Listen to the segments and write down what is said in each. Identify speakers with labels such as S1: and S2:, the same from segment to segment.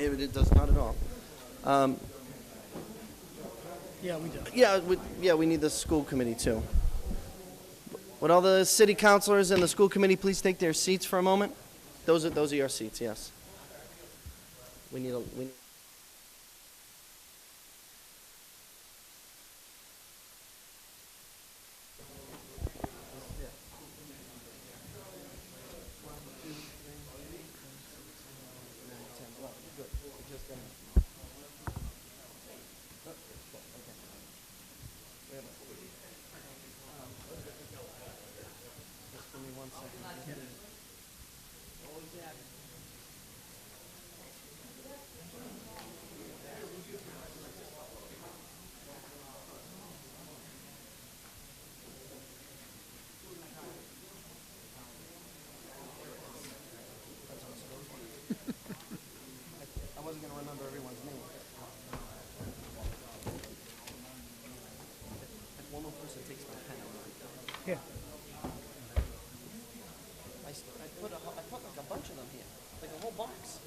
S1: It does not at all.
S2: Yeah, we do.
S1: Yeah, we need the school committee too. Would all the city councilors and the school committee please take their seats for a moment? Those are your seats, yes. We need a, we. I wasn't going to remember everyone's name. If one more person takes my pen,
S2: Here.
S1: I put like a bunch of them here, like a whole box.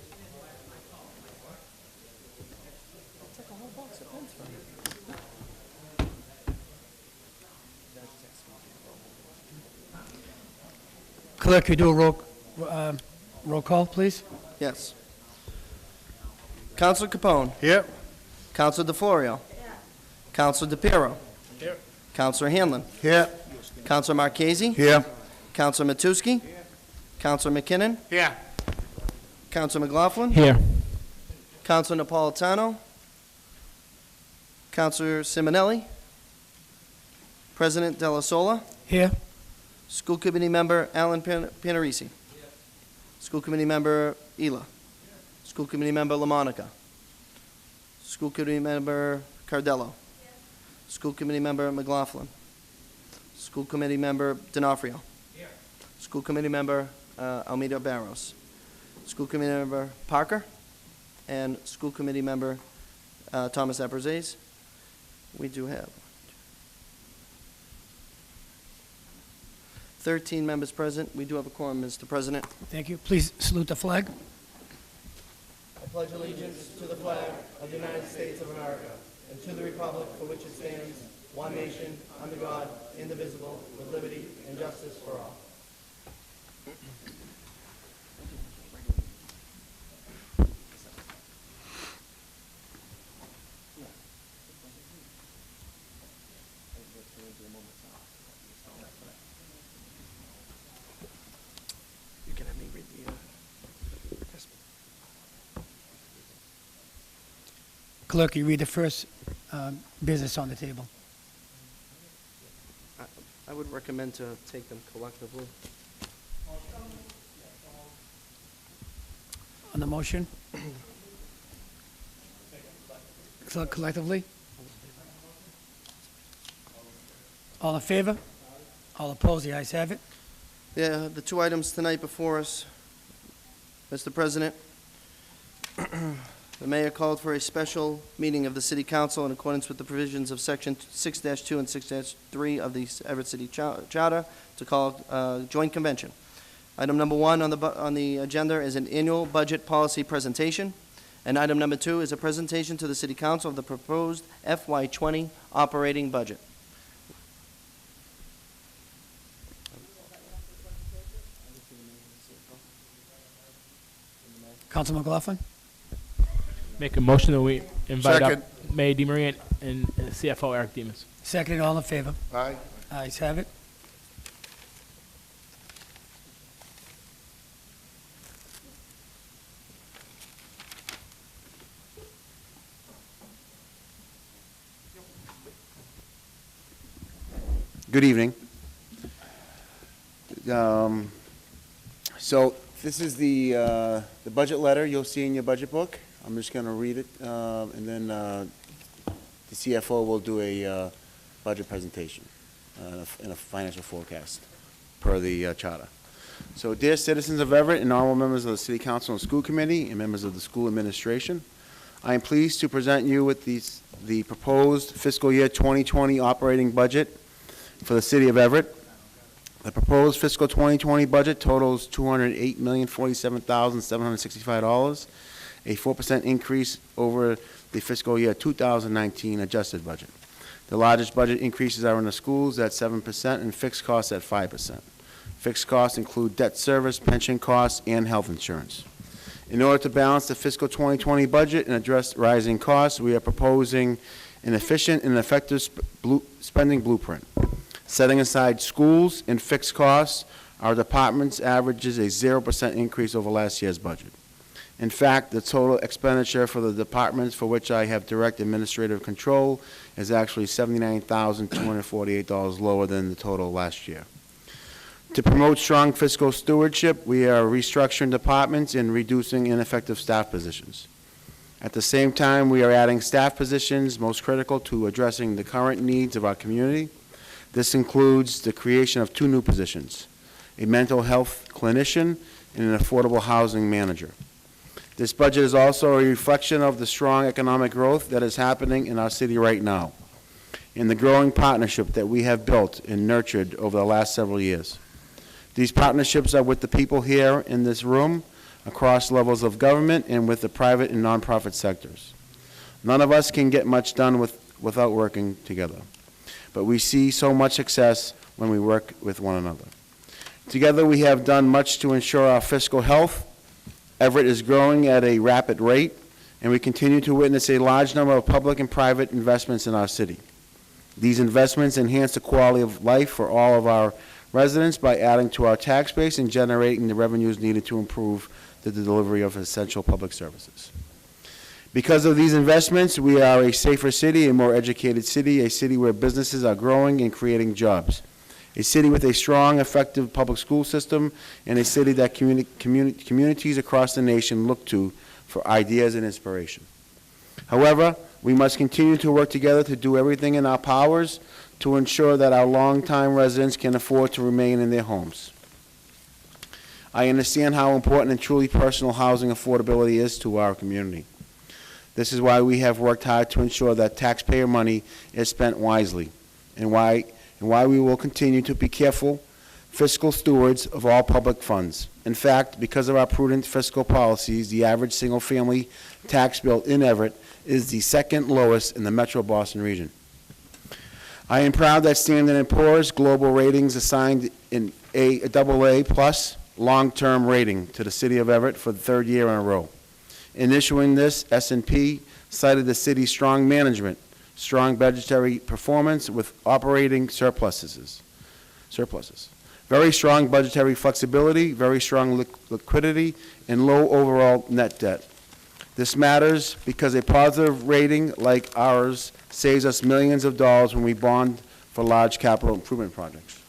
S1: I took a whole box of pens from you.
S2: Clerk, you do a roll call, please?
S1: Yes. Councilor Capone.
S3: Here.
S1: Councilor DeFlorio. Councilor DePiero.
S3: Here.
S1: Councilor Hanlon.
S3: Here.
S1: Councilor Marchese.
S3: Here.
S1: Councilor Matusky. Councilor McKinnon.
S3: Here.
S1: Councilor McLaughlin.
S4: Here.
S1: Councilor Napolitano. Councilor Simonelli. President Della Sola.
S2: Here.
S1: School Committee Member Alan Panarisi. School Committee Member Ela. School Committee Member LaMonica. School Committee Member Cardello. School Committee Member McLaughlin. School Committee Member D'Onofrio. School Committee Member Almeida Barros. School Committee Member Parker. And School Committee Member Thomas Aperzes. We do have 13 members present. We do have a quorum, Mr. President.
S2: Thank you. Please salute the flag.
S1: I pledge allegiance to the flag of the United States of America and to the republic for which it stands, one nation, under God, indivisible, with liberty and justice for all. You can have me read the
S2: Clerk, you read the first business on the table.
S1: I would recommend to take them collectively.
S2: On the motion? Collectively? All in favor? All opposed? The ayes have it.
S1: Yeah, the two items tonight before us, Mr. President. The mayor called for a special meeting of the city council in accordance with the provisions of section 6-2 and 6-3 of the Everett City Charter to call a joint convention. Item number one on the agenda is an annual budget policy presentation. And item number two is a presentation to the city council of the proposed FY20 operating budget.
S2: Councilman McLaughlin?
S4: Make a motion that we invite
S3: Second.
S4: up Mayor DeMaria and CFO Eric Demus.
S2: Second, all in favor?
S3: Aye.
S2: Ayes have it.
S3: Good evening. So this is the budget letter you'll see in your budget book. I'm just going to read it, and then the CFO will do a budget presentation and a financial forecast per the charter. So, dear citizens of Everett and honorable members of the City Council and School Committee and members of the school administration, I am pleased to present you with the proposed fiscal year 2020 operating budget for the City of Everett. The proposed fiscal 2020 budget totals $208,047,765 a 4% increase over the fiscal year 2019 adjusted budget. The largest budget increases are in the schools at 7% and fixed costs at 5%. Fixed costs include debt service, pension costs, and health insurance. In order to balance the fiscal 2020 budget and address rising costs, we are proposing an efficient and effective spending blueprint. Setting aside schools and fixed costs, our department's averages a 0% increase over last year's budget. In fact, the total expenditure for the departments for which I have direct administrative control is actually $79,248 lower than the total last year. To promote strong fiscal stewardship, we are restructuring departments and reducing ineffective staff positions. At the same time, we are adding staff positions most critical to addressing the current needs of our community. This includes the creation of 2 new positions, a mental health clinician and an affordable housing manager. This budget is also a reflection of the strong economic growth that is happening in our city right now, and the growing partnership that we have built and nurtured over the last several years. These partnerships are with the people here in this room, across levels of government, and with the private and nonprofit sectors. None of us can get much done without working together, but we see so much success when we work with one another. Together, we have done much to ensure our fiscal health. Everett is growing at a rapid rate, and we continue to witness a large number of public and private investments in our city. These investments enhance the quality of life for all of our residents by adding to our tax base and generating the revenues needed to improve the delivery of essential public services. Because of these investments, we are a safer city, a more educated city, a city where businesses are growing and creating jobs, a city with a strong, effective public school system, and a city that communities across the nation look to for ideas and inspiration. However, we must continue to work together to do everything in our powers to ensure that our longtime residents can afford to remain in their homes. I understand how important and truly personal housing affordability is to our community. This is why we have worked hard to ensure that taxpayer money is spent wisely, and why we will continue to be careful fiscal stewards of all public funds. In fact, because of our prudent fiscal policies, the average single-family tax bill in Everett is the second lowest in the Metro Boston region. I am proud that Standard & Poor's Global Ratings assigned a AA+ long-term rating to the City of Everett for the 3rd year in a row. In issuing this, S&P cited the city's strong management, strong budgetary performance with operating surpluses, very strong budgetary flexibility, very strong liquidity, and low overall net debt. This matters because a positive rating like ours saves us millions of dollars when we bond for large capital improvement projects.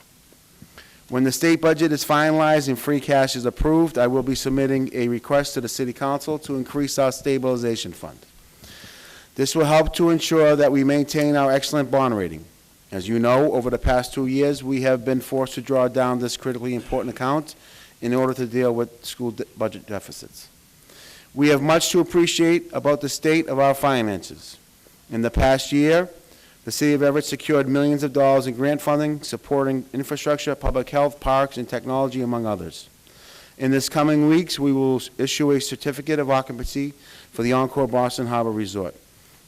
S3: When the state budget is finalized and free cash is approved, I will be submitting a request to the City Council to increase our stabilization fund. This will help to ensure that we maintain our excellent bond rating. As you know, over the past 2 years, we have been forced to draw down this critically important account in order to deal with school budget deficits. We have much to appreciate about the state of our finances. In the past year, the City of Everett secured millions of dollars in grant funding, supporting infrastructure, public health, parks, and technology, among others. In this coming weeks, we will issue a certificate of occupancy for the Encore Boston Harbor Resort,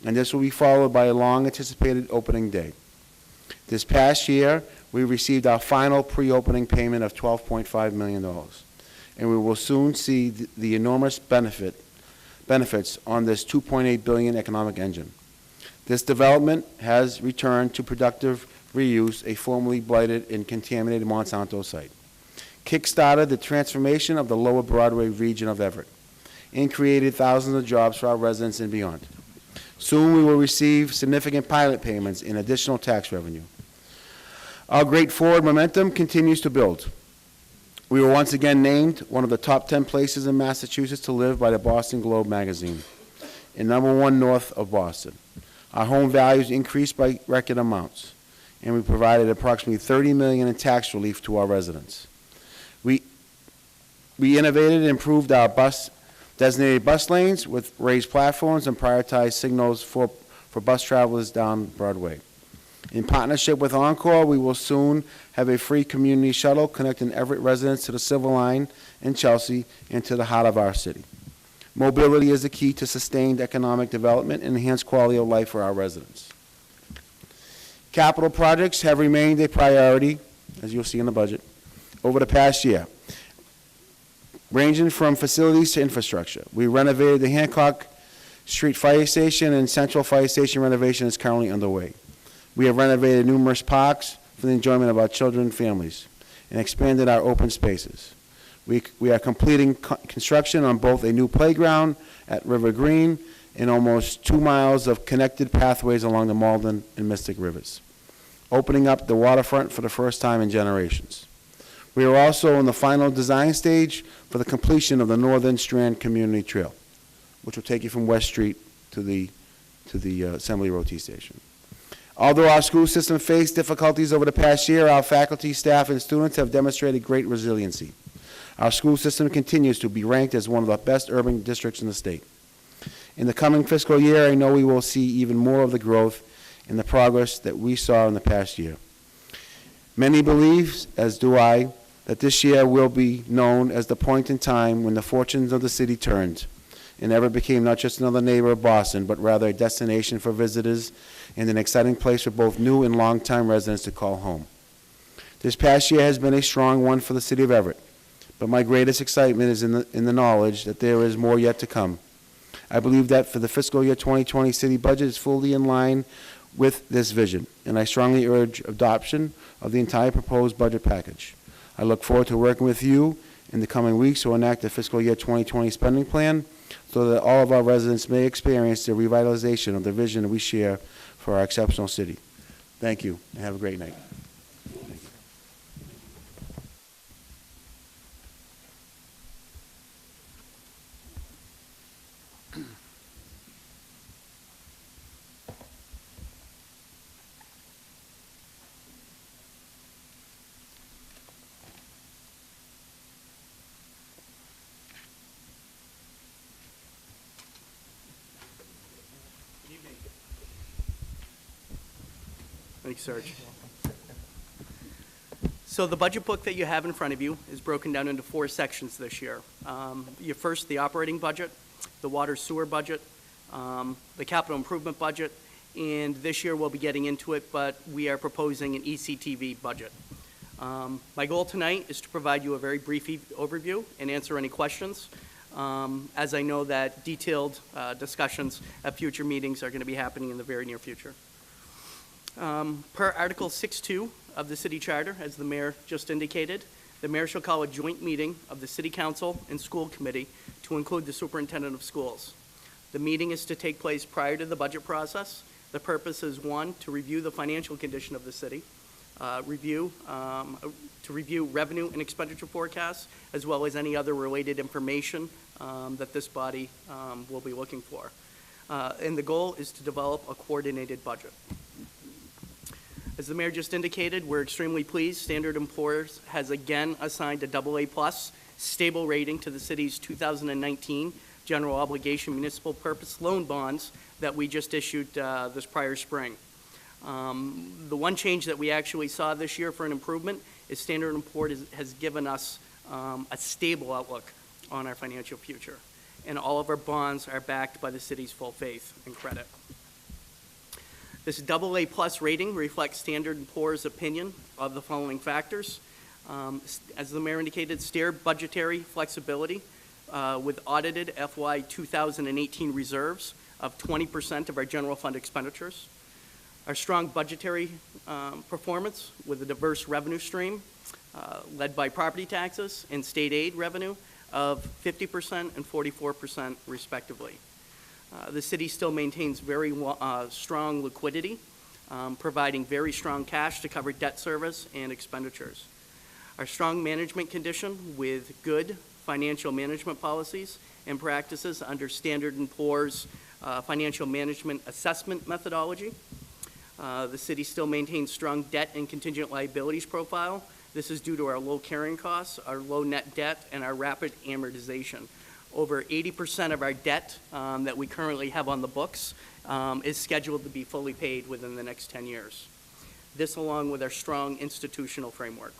S3: and this will be followed by a long-anticipated opening day. This past year, we received our final pre-opening payment of $12.5 million, and we will soon see the enormous benefits on this $2.8 billion economic engine. This development has returned to productive reuse a formerly blighted and contaminated Monsanto site, kick-started the transformation of the Lower Broadway region of Everett, and created thousands of jobs for our residents and beyond. Soon we will receive significant pilot payments and additional tax revenue. Our great forward momentum continues to build. We were once again named one of the top 10 places in Massachusetts to live by the Boston Globe magazine, and #1 north of Boston. Our home values increased by record amounts, and we provided approximately $30 million in tax relief to our residents. We innovated and improved our designated bus lanes with raised platforms and prioritized signals for bus travelers down Broadway. In partnership with Encore, we will soon have a free community shuttle connecting Everett residents to the Silver Line in Chelsea and to the heart of our city. Mobility is the key to sustained economic development and enhanced quality of life for our residents. Capital projects have remained a priority, as you'll see in the budget, over the past year, ranging from facilities to infrastructure. We renovated the Hancock Street Fire Station, and Central Fire Station renovation is currently underway. We have renovated numerous parks for the enjoyment of our children and families, and expanded our open spaces. We are completing construction on both a new playground at River Green and almost 2 miles of connected pathways along the Malden and Mystic Rivers, opening up the waterfront for the first time in generations. We are also in the final design stage for the completion of the Northern Strand Community Trail, which will take you from West Street to the Assembly Road T Station. Although our school system faced difficulties over the past year, our faculty, staff, and students have demonstrated great resiliency. Our school system continues to be ranked as one of the best urban districts in the state. In the coming fiscal year, I know we will see even more of the growth and the progress that we saw in the past year. Many believe, as do I, that this year will be known as the point in time when the fortunes of the city turned and ever became not just another neighbor of Boston, but rather a destination for visitors and an exciting place for both new and longtime residents to call home. This past year has been a strong one for the city of Everett, but my greatest excitement is in the knowledge that there is more yet to come. I believe that for the fiscal year 2020 city budget is fully in line with this vision, and I strongly urge adoption of the entire proposed budget package. I look forward to working with you in the coming weeks to enact the fiscal year 2020 spending plan so that all of our residents may experience the revitalization of the vision we share for our exceptional city. Thank you, and have a great night.
S5: Thanks, Serge. So the budget book that you have in front of you is broken down into 4 sections this year. First, the operating budget, the water sewer budget, the capital improvement budget, and this year we'll be getting into it, but we are proposing an ECTV budget. My goal tonight is to provide you a very brief overview and answer any questions, as I know that detailed discussions at future meetings are going to be happening in the very near future. Per Article 6.2 of the City Charter, as the Mayor just indicated, the Mayor shall call a joint meeting of the City Council and School Committee to include the Superintendent of Schools. The meeting is to take place prior to the budget process. The purpose is, 1, to review the financial condition of the city, to review revenue and expenditure forecasts, as well as any other related information that this body will be looking for. And the goal is to develop a coordinated budget. As the Mayor just indicated, we're extremely pleased. Standard & Poor's has again assigned a AA+ stable rating to the city's 2019 general obligation municipal purpose loan bonds that we just issued this prior spring. The one change that we actually saw this year for an improvement is Standard & Poor's has given us a stable outlook on our financial future, and all of our bonds are backed by the city's full faith and credit. This AA+ rating reflects Standard & Poor's opinion of the following factors. As the Mayor indicated, stare budgetary flexibility with audited FY 2018 reserves of 20% of our general fund expenditures. Our strong budgetary performance with a diverse revenue stream led by property taxes and state aid revenue of 50% and 44% respectively. The city still maintains very strong liquidity, providing very strong cash to cover debt service and expenditures. Our strong management condition with good financial management policies and practices under Standard & Poor's financial management assessment methodology. The city still maintains strong debt and contingent liabilities profile. This is due to our low carrying costs, our low net debt, and our rapid amortization. Over 80% of our debt that we currently have on the books is scheduled to be fully paid within the next 10 years. This along with our strong institutional framework.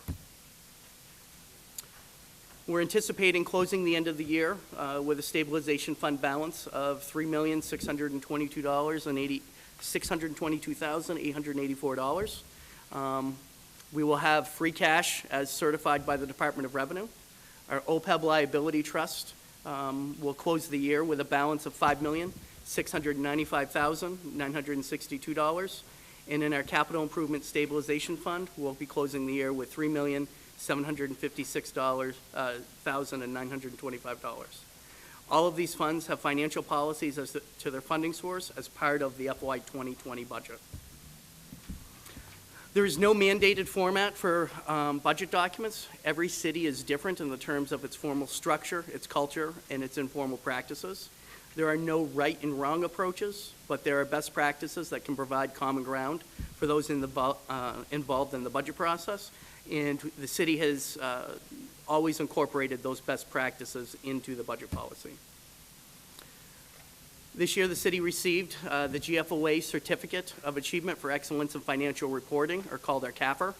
S5: We're anticipating closing the end of the year with a stabilization fund balance of $3,622,884. We will have free cash as certified by the Department of Revenue. Our OPEB liability trust will close the year with a balance of $5,695,962. And in our capital improvement stabilization fund, we'll be closing the year with $3,756,925. All of these funds have financial policies as to their funding source as part of the FY 2020 budget. There is no mandated format for budget documents. Every city is different in the terms of its formal structure, its culture, and its informal practices. There are no right and wrong approaches, but there are best practices that can provide common ground for those involved in the budget process, and the city has always incorporated those best practices into the budget policy. This year, the city received the GFOA Certificate of Achievement for Excellence in Financial Reporting, or called our CAFR.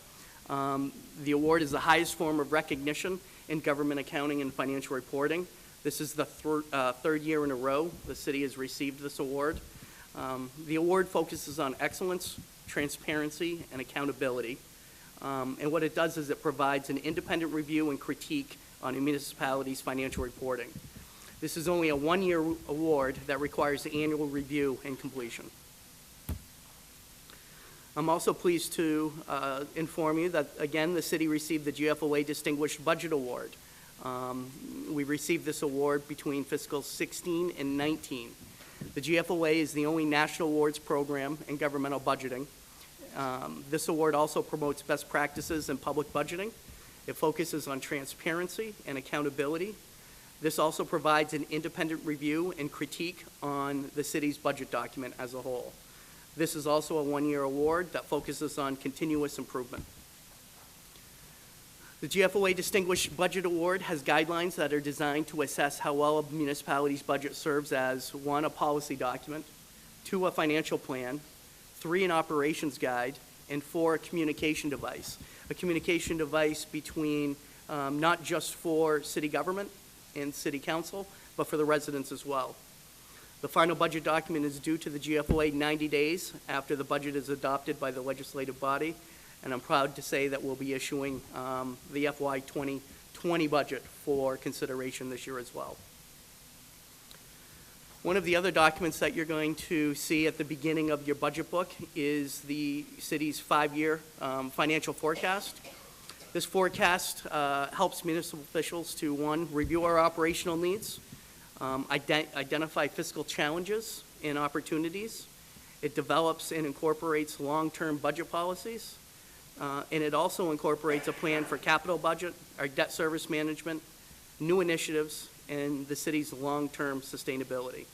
S5: The award is the highest form of recognition in government accounting and financial reporting. This is the third year in a row the city has received this award. The award focuses on excellence, transparency, and accountability. And what it does is it provides an independent review and critique on a municipality's financial reporting. This is only a one-year award that requires annual review and completion. I'm also pleased to inform you that, again, the city received the GFOA Distinguished Budget Award. We received this award between fiscal 16 and 19. The GFOA is the only national awards program in governmental budgeting. This award also promotes best practices in public budgeting. It focuses on transparency and accountability. This also provides an independent review and critique on the city's budget document as a whole. This is also a one-year award that focuses on continuous improvement. The GFOA Distinguished Budget Award has guidelines that are designed to assess how well a municipality's budget serves as, 1, a policy document, 2, a financial plan, 3, an operations guide, and 4, a communication device. A communication device between not just for city government and city council, but for the residents as well. The final budget document is due to the GFOA 90 days after the budget is adopted by the legislative body, and I'm proud to say that we'll be issuing the FY 2020 budget for consideration this year as well. One of the other documents that you're going to see at the beginning of your budget book is the city's 5-year financial forecast. This forecast helps municipal officials to, 1, review our operational needs, identify fiscal challenges and opportunities. It develops and incorporates long-term budget policies, and it also incorporates a plan for capital budget, our debt service management, new initiatives, and the city's long-term sustainability.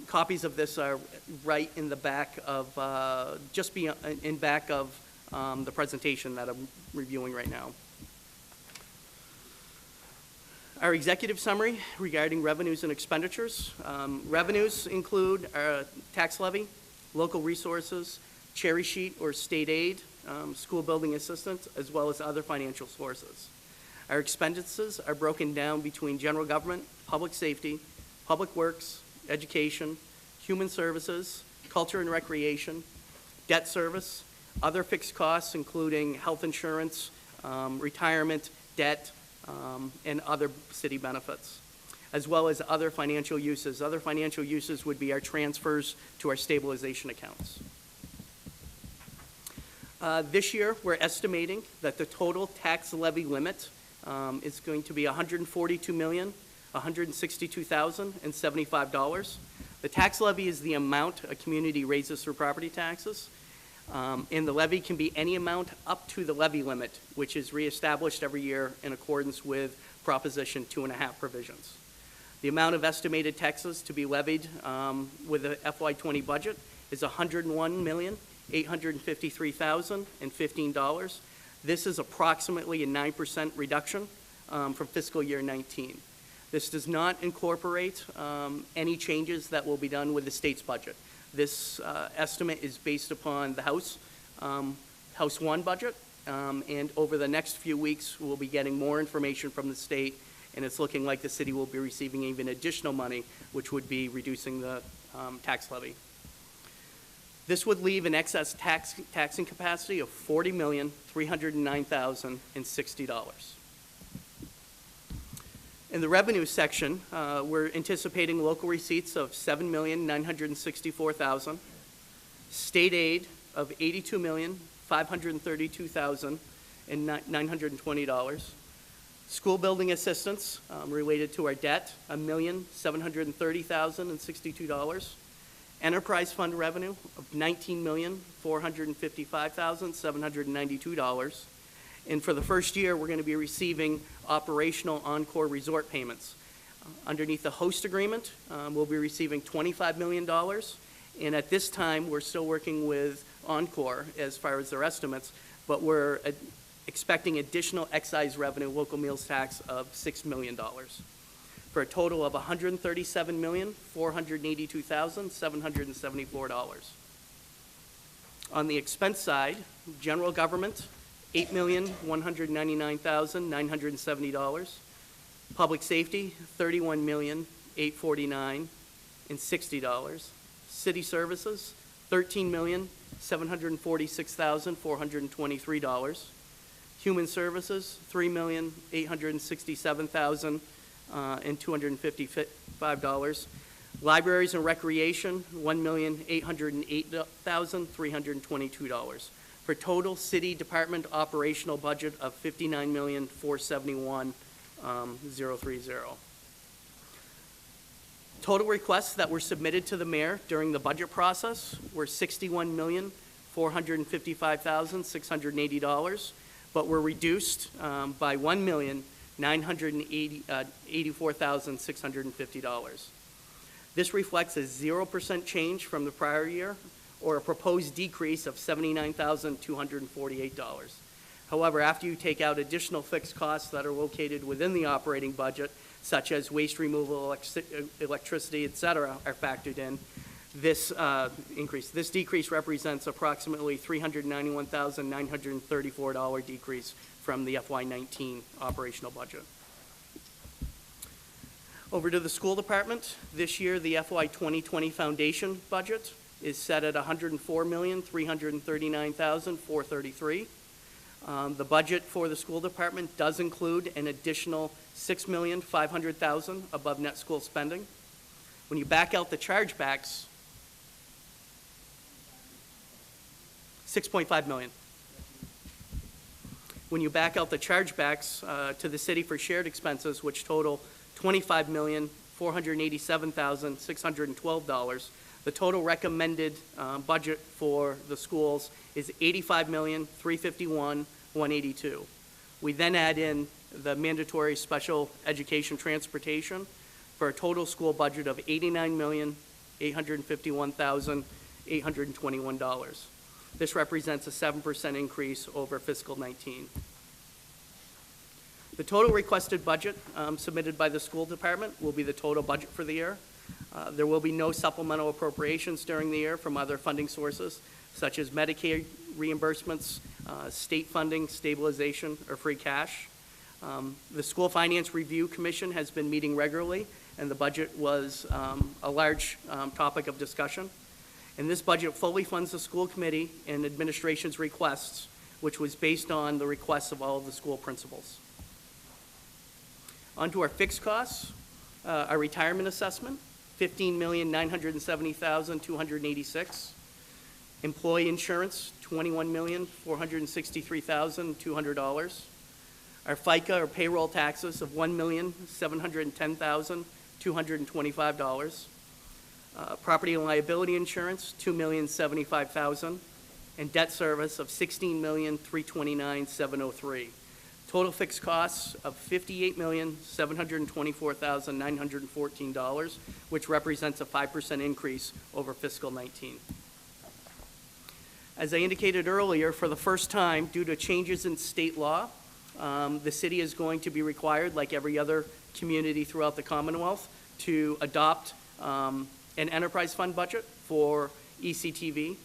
S5: Copies of this are right in the back of, the presentation that I'm reviewing right now. Our executive summary regarding revenues and expenditures. Revenues include our tax levy, local resources, cherry sheet or state aid, school building assistance, as well as other financial sources. Our expenses are broken down between general government, public safety, public works, education, human services, culture and recreation, debt service, other fixed costs including health insurance, retirement, debt, and other city benefits, as well as other financial uses. Other financial uses would be our transfers to our stabilization accounts. This year, we're estimating that the total tax levy limit is going to be $142,162,075. The tax levy is the amount a community raises through property taxes, and the levy can be any amount up to the levy limit, which is reestablished every year in accordance with Proposition 2.5 provisions. The amount of estimated taxes to be levied with the FY20 budget is $101,853,015. This is approximately a 9% reduction from fiscal year 19. This does not incorporate any changes that will be done with the state's budget. This estimate is based upon the House 1 budget, and over the next few weeks, we'll be getting more information from the state, and it's looking like the city will be receiving even additional money, which would be reducing the tax levy. This would leave an excess taxing capacity of $40,309,060. In the revenue section, we're anticipating local receipts of $7,964,000, state aid of $82,532,920, school building assistance related to our debt, $1,730,062, enterprise fund revenue of $19,455,792. And for the first year, we're going to be receiving operational Encore resort payments. Underneath the host agreement, we'll be receiving $25 million. And at this time, we're still working with Encore as far as their estimates, but we're expecting additional excise revenue, local meals tax of $6 million, for a total of $137,482,774. On the expense side, general government, $8,199,970. Public safety, $31,849,060. City services, $13,746,423. Human services, $3,867,255. Libraries and recreation, $1,808,322. For total city department operational budget of $59,471,030. Total requests that were submitted to the mayor during the budget process were $61,455,680, but were reduced by $1,984,650. This reflects a 0% change from the prior year, or a proposed decrease of $79,248. However, after you take out additional fixed costs that are located within the operating budget, such as waste removal, electricity, et cetera, are factored in, this decrease represents approximately $391,934 decrease from the FY19 operational budget. Over to the school department. This year, the FY 2020 foundation budget is set at $104,339,433. The budget for the school department does include an additional $6,500,000 above net school spending. When you back out the chargebacks, $6.5 million. When you back out the chargebacks to the city for shared expenses, which total $25,487,612, the total recommended budget for the schools is $85,351,182. We then add in the mandatory special education transportation for a total school budget of $89,851,821. This represents a 7% increase over fiscal 19. The total requested budget submitted by the school department will be the total budget for the year. There will be no supplemental appropriations during the year from other funding sources, such as Medicaid reimbursements, state funding, stabilization, or free cash. The School Finance Review Commission has been meeting regularly, and the budget was a large topic of discussion. And this budget fully funds the school committee and administration's requests, which was based on the requests of all of the school principals. On to our fixed costs, our retirement assessment, $15,970,286. Employee insurance, $21,463,200. Our FICA or payroll taxes of $1,710,225. Property and liability insurance, $2,075,000. And debt service of $16,329,703. Total fixed costs of $58,724,914, which represents a 5% increase over fiscal 19. As I indicated earlier, for the first time, due to changes in state law, the city is going to be required, like every other community throughout the Commonwealth, to adopt an enterprise fund budget for ECTV.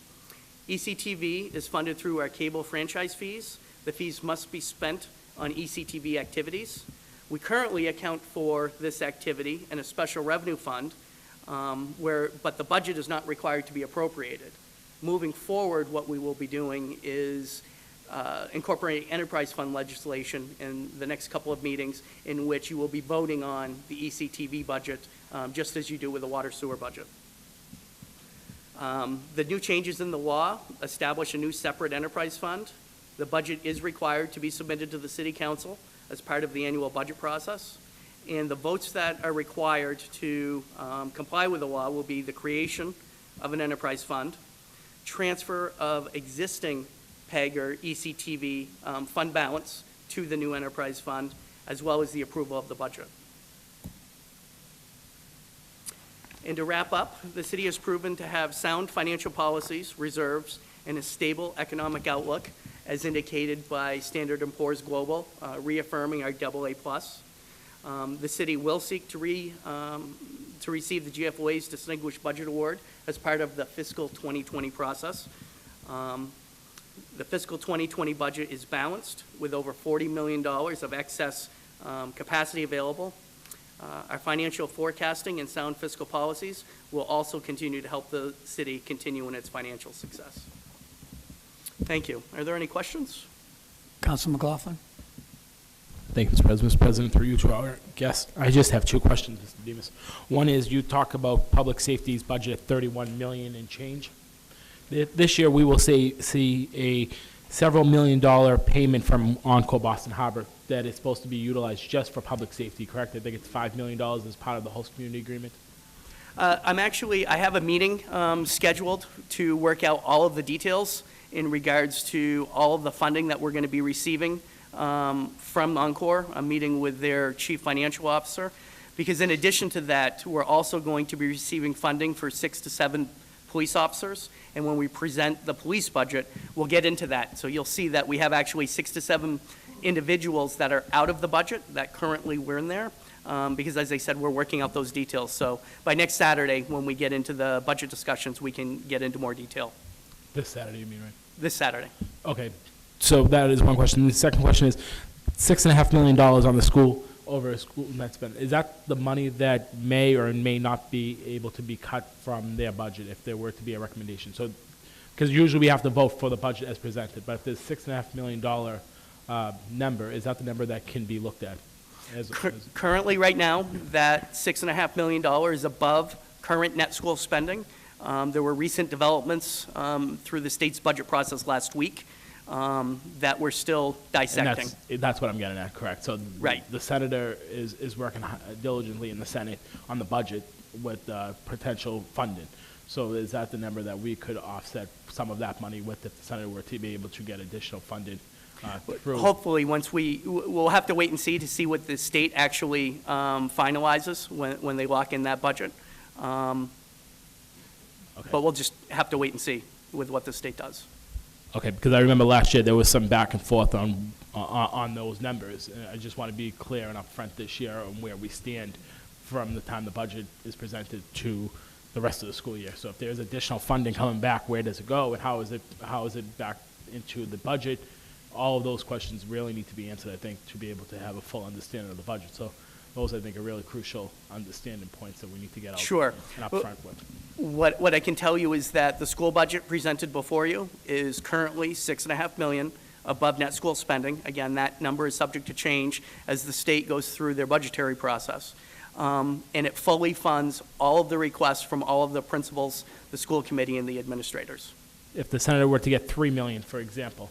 S5: ECTV is funded through our cable franchise fees, the fees must be spent on ECTV activities. We currently account for this activity in a special revenue fund, but the budget is not required to be appropriated. Moving forward, what we will be doing is incorporating enterprise fund legislation in the next couple of meetings in which you will be voting on the ECTV budget, just as you do with the water sewer budget. The new changes in the law establish a new separate enterprise fund. The budget is required to be submitted to the City Council as part of the annual budget process. And the votes that are required to comply with the law will be the creation of an enterprise fund, transfer of existing PEG or ECTV fund balance to the new enterprise fund, as well as the approval of the budget. And to wrap up, the city has proven to have sound financial policies, reserves, and a stable economic outlook, as indicated by Standard & Poor's Global, reaffirming our AA+. The city will seek to receive the GFOA's Distinguished Budget Award as part of the fiscal 2020 process. The fiscal 2020 budget is balanced with over $40 million of excess capacity available. Our financial forecasting and sound fiscal policies will also continue to help the city continue in its financial success. Thank you. Are there any questions?
S2: Council McLaughlin?
S4: Thank you, Mr. President. Mr. President, through you to our guest, I just have two questions, Mr. Demas. One is, you talk about public safety's budget at $31 million and change. This year, we will see a several $million I from Encore Boston Harbor that is supposed to be utilized just for public safety, correct? I think it's $5 million as part of the host community agreement.
S5: I have a meeting scheduled to work out all of the details in regards to all of the funding that we're going to be receiving from Encore. I'm meeting with their chief financial officer, because in addition to that, we're also going to be receiving funding for 6 to 7 police officers. And when we present the police budget, we'll get into that. So you'll see that we have actually 6 to 7 individuals that are out of the budget that currently were in there. Because as I said, we're working out those details. So by next Saturday, when we get into the budget discussions, we can get into more detail.
S4: This Saturday, you mean, right?
S5: This Saturday.
S4: Okay, so that is one question. The second question is, $6.5 million on the school, over a school net spend. Is that the money that may or may not be able to be cut from their budget if there were to be a recommendation? So, because usually we have to vote for the budget as presented, but if there's $6.5 million number, is that the number that can be looked at?
S5: Currently, right now, that $6.5 million is above current net school spending. There were recent developments through the state's budget process last week that we're still dissecting.
S4: And that's what I'm getting at, correct? So
S5: Right.
S4: the senator is working diligently in the Senate on the budget with potential funding. So is that the number that we could offset some of that money with if the senator were to be able to get additional funding through?
S5: Hopefully, we'll have to wait and see to see what the state actually finalizes when they lock in that budget.
S4: Okay.
S5: But we'll just have to wait and see with what the state does.
S4: Okay, because I remember last year there was some back and forth on those numbers. And I just want to be clear and upfront this year on where we stand from the time the budget is presented to the rest of the school year. So if there's additional funding coming back, where does it go, and how is it back into the budget? All of those questions really need to be answered, I think, to be able to have a full understanding of the budget. So those, I think, are really crucial understanding points that we need to get out
S5: Sure.
S4: and upfront with.
S5: What I can tell you is that the school budget presented before you is currently $6.5 million above net school spending. Again, that number is subject to change as the state goes through their budgetary process. And it fully funds all of the requests from all of the principals, the school committee, and the administrators.
S4: If the senator were to get $3 million, for example,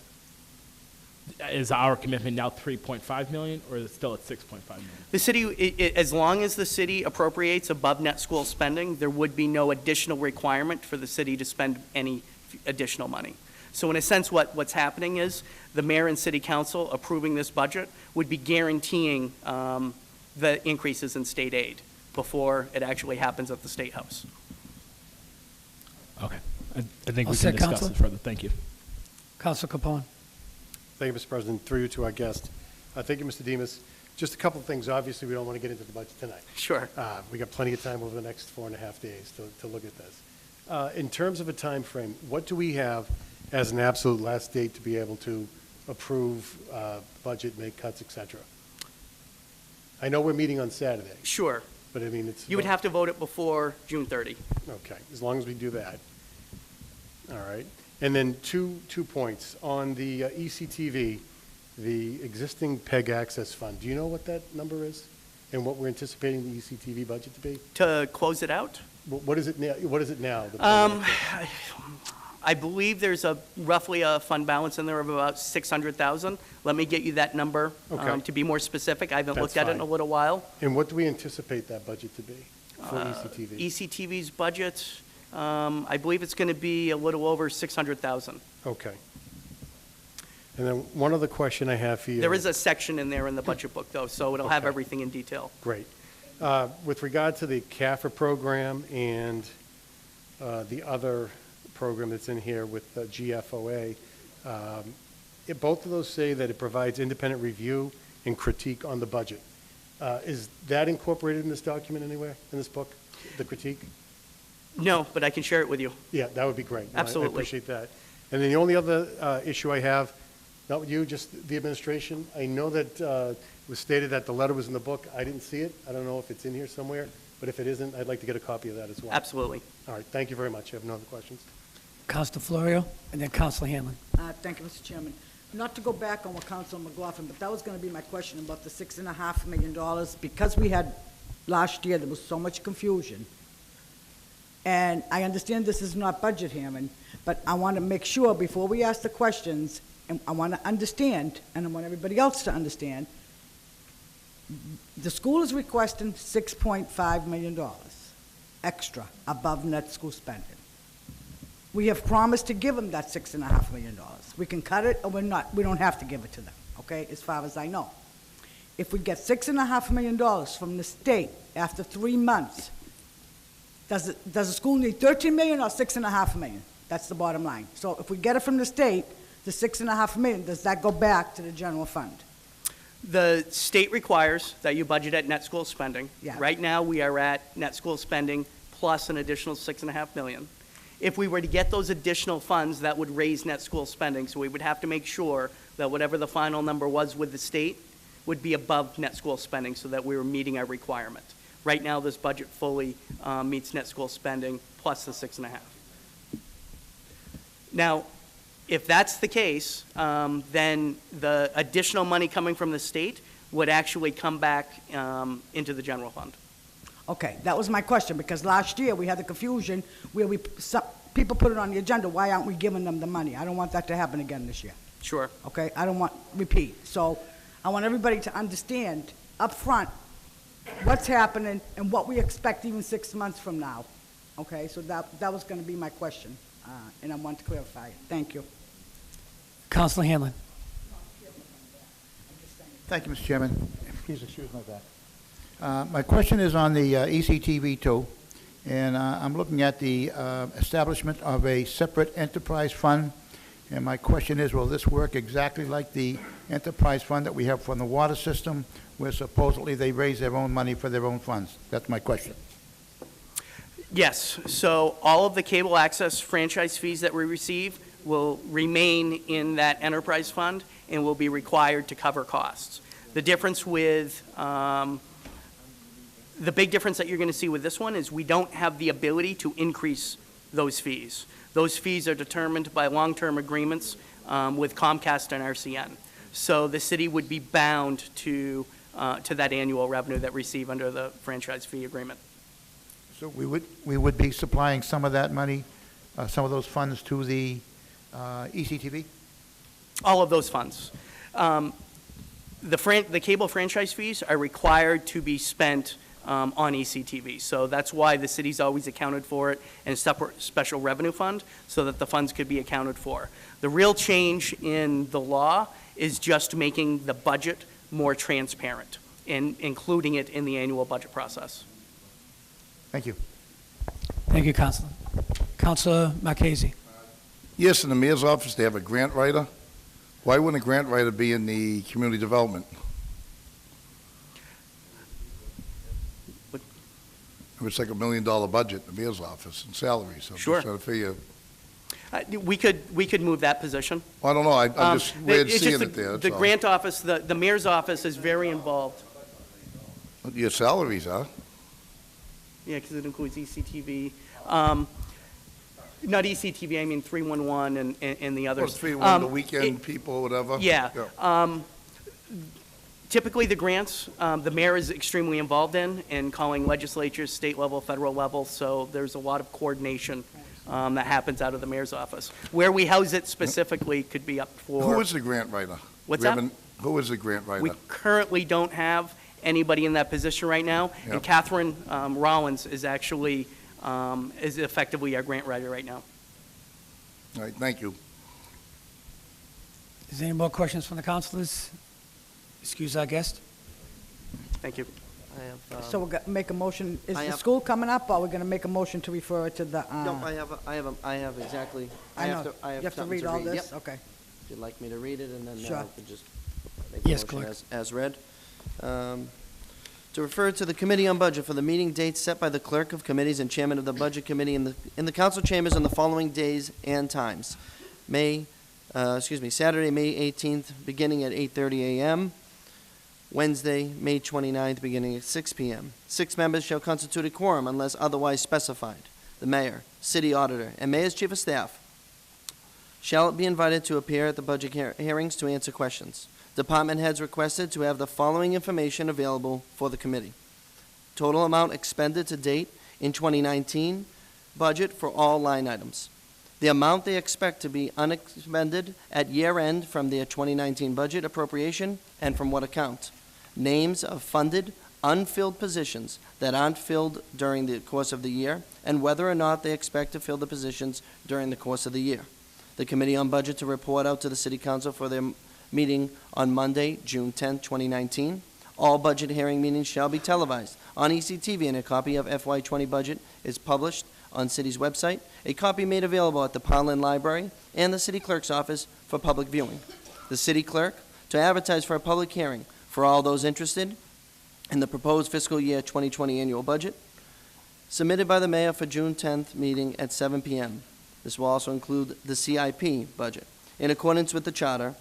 S4: is our commitment now $3.5 million, or is it still at $6.5 million?
S5: The city, as long as the city appropriates above net school spending, there would be no additional requirement for the city to spend any additional money. So in a sense, what's happening is the mayor and city council approving this budget would be guaranteeing the increases in state aid before it actually happens at the State House.
S4: Okay. I think
S2: All
S4: we
S2: set,
S4: can discuss
S2: Counselor?
S4: it further. Thank you.
S2: Council Capone?
S6: Thank you, Mr. President. Through you to our guest. Thank you, Mr. Demas. Just a couple of things. Obviously, we don't want to get into the budget tonight.
S5: Sure.
S6: We got plenty of time over the next 4.5 days to look at this. In terms of a time frame, what do we have as an absolute last date to be able to approve budget, make cuts, et cetera? I know we're meeting on Saturday,
S5: Sure.
S6: but I mean, it's...
S5: You would have to vote it before June 30.
S6: Okay, as long as we do that. All right. And then two points. On the ECTV, the existing PEG Access Fund, do you know what that number is? And what we're anticipating the ECTV budget to be?
S5: To close it out,
S6: What is it now? What is it now? the PEG access?
S5: I believe there's roughly a fund balance in there of about 600,000. Let me get you that number
S6: Okay.
S5: to be more specific. I haven't
S6: That's
S5: looked at it in a
S6: fine.
S5: little while.
S6: And what do we anticipate that budget to be for ECTV?
S5: ECTV's budget, I believe it's going to be a little over 600,000.
S6: Okay. And then one other question I have for you.
S5: There is a section in there in the budget book, though, so it'll have
S6: Okay.
S5: everything in detail.
S6: Great. With regard to the CAFR program and the other program that's in here with GFOA, both of those say that it provides independent review and critique on the budget. Is that incorporated in this document anywhere, in this book, the critique?
S5: No, but I can share it with you.
S6: Yeah, that would be great. No,
S5: Absolutely.
S6: I appreciate that. And then the only other issue I have, not with you, just the administration. I know that it was stated that the letter was in the book. I didn't see it. I don't know if it's in here somewhere, but if it isn't, I'd like to get a copy of that as well.
S5: Absolutely.
S6: All right, thank you very much. I have no other questions.
S2: Counselor Florio, and then Counselor Hanlon.
S7: Thank you, Mr. Chairman. Not to go back on what Councilor McLaughlin, but that was going to be my question about the $6.5 million. Because we had, last year, there was so much confusion. And I understand this is not budget hearing, but I want to make sure before we ask the questions, and I want to understand, and I want everybody else to understand, the school is requesting $6.5 million extra above net school spending. We have promised to give them that $6.5 million. We can cut it, or we don't have to give it to them, okay, as far as I know. If we get $6.5 million from the state after 3 months, does the school need 13 million or 6.5 million? That's the bottom line. So if we get it from the state, the 6.5 million, does that go back to the general fund?
S5: The state requires that you budget at net school spending.
S7: Yeah.
S5: Right now, we are at net school spending plus an additional 6.5 million. If we were to get those additional funds, that would raise net school spending, so we would have to make sure that whatever the final number was with the state would be above net school spending so that we were meeting our requirement. Right now, this budget fully meets net school spending plus the 6.5. Now, if that's the case, then the additional money coming from the state would actually come back into the general fund.
S7: Okay, that was my question, because last year we had the confusion where people put it on the agenda, why aren't we giving them the money? I don't want that to happen again this year,
S5: Sure.
S7: okay? I don't want repeat. So I want everybody to understand up front what's happening and what we expect even 6 months from now, okay? So that was going to be my question, and I want to clarify it. Thank you.
S2: Counselor Hanlon.
S8: Thank you, Mr. Chairman. Please excuse my back. My question is on the ECTV2, and I'm looking at the establishment of a separate enterprise fund, and my question is, will this work exactly like the enterprise fund that we have from the water system, where supposedly they raise their own money for their own funds? That's my question.
S5: Yes, so all of the cable access franchise fees that we receive will remain in that enterprise fund and will be required to cover costs. The difference with, the big difference that you're going to see with this one is we don't have the ability to increase those fees. Those fees are determined by long-term agreements with Comcast and RCN. So the city would be bound to that annual revenue that we receive under the franchise fee agreement.
S8: So we would be supplying some of that money, some of those funds to the ECTV?
S5: All of those funds. The cable franchise fees are required to be spent on ECTV. So that's why the city's always accounted for it in a separate special revenue fund so that the funds could be accounted for. The real change in the law is just making the budget more transparent and including it in the annual budget process.
S8: Thank you.
S2: Thank you, Counselor. Counselor Marchese.
S9: Yes, in the mayor's office, they have a grant writer. Why wouldn't a grant writer be in the community development?
S5: What?
S9: It's like $1 million budget in the mayor's office in salaries. So I'm
S5: Sure.
S9: just trying to figure,
S5: We could move that position.
S9: I don't know, I'm just weird
S5: It's
S9: seeing
S5: just
S9: it there,
S5: The
S9: that's all.
S5: grant office, the mayor's office is very involved.
S9: Your salaries, huh?
S5: Yeah, because it includes ECTV. Not ECTV, I mean 311 and the
S9: Or
S5: others.
S9: 3-1, the weekend people, whatever?
S5: Yeah. Typically, the grants, the mayor is extremely involved in calling legislatures, state level, federal level, so there's a lot of coordination that happens out of the mayor's office. Where we house it specifically could be up for...
S9: Who is the grant writer?
S5: What's
S9: We
S5: that?
S9: haven't- Who is the grant writer?
S5: We currently don't have anybody in that position right now, and
S9: Yep.
S5: Catherine Rollins is actually, is effectively our grant writer right now.
S9: All right, thank you.
S2: Is there any more questions from the councilors? Excuse our guest.
S5: Thank you.
S1: I have,
S7: So we're going to make a motion, is
S1: I
S7: the
S1: have-
S7: school coming up, or we're going to make a motion to refer it to the,
S1: no, I have exactly, I have
S7: know.
S1: to, I
S7: You
S1: have
S7: have to
S1: something
S7: read all this?
S1: Yep.
S7: Okay.
S1: If you'd like me to read it, and then
S7: Sure.
S1: I could just make the
S2: Yes,
S1: motion
S2: clerk.
S1: as read. To refer to the Committee on Budget for the meeting dates set by the Clerk of Committees and Chairman of the Budget Committee in the council chambers on the following days and times. Saturday, May 18th, beginning at 8:30 a.m., Wednesday, May 29th, beginning at 6 p.m. 6 members shall constitute a quorum unless otherwise specified. The mayor, city auditor, and mayor's chief of staff shall be invited to appear at the budget hearings to answer questions. Department heads requested to have the following information available for the committee. Total amount expended to date in 2019 budget for all line items. The amount they expect to be unexpended at year end from their 2019 budget appropriation and from what account. Names of funded, unfilled positions that aren't filled during the course of the year, and whether or not they expect to fill the positions during the course of the year. The Committee on Budget to report out to the City Council for their meeting on Monday, June 10, 2019. All budget hearing meetings shall be televised on ECTV, and a copy of FY20 budget is published on City's website. A copy made available at the Poundland Library and the City Clerk's office for public viewing. The City Clerk to advertise for a public hearing for all those interested in the proposed fiscal year 2020 annual budget, submitted by the mayor for June 10th meeting at 7 p.m. This will also include the CIP budget. In accordance with the charter,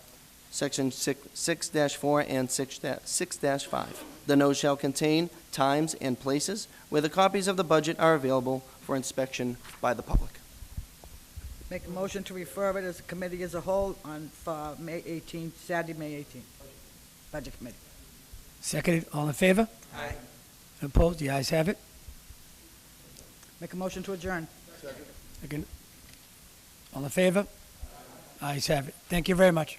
S1: Section 6-4 and 6-5. The note shall contain times and places where the copies of the budget are available for inspection by the public.
S7: Make a motion to refer it as a committee as a whole on, for May 18th, Saturday, May 18th. Budget Committee.
S2: Seconded, all in favor?
S7: Aye.
S2: Opposed? The ayes have it.
S7: Make a motion to adjourn.
S2: Second. All in favor? Ayes have it. Thank you very much.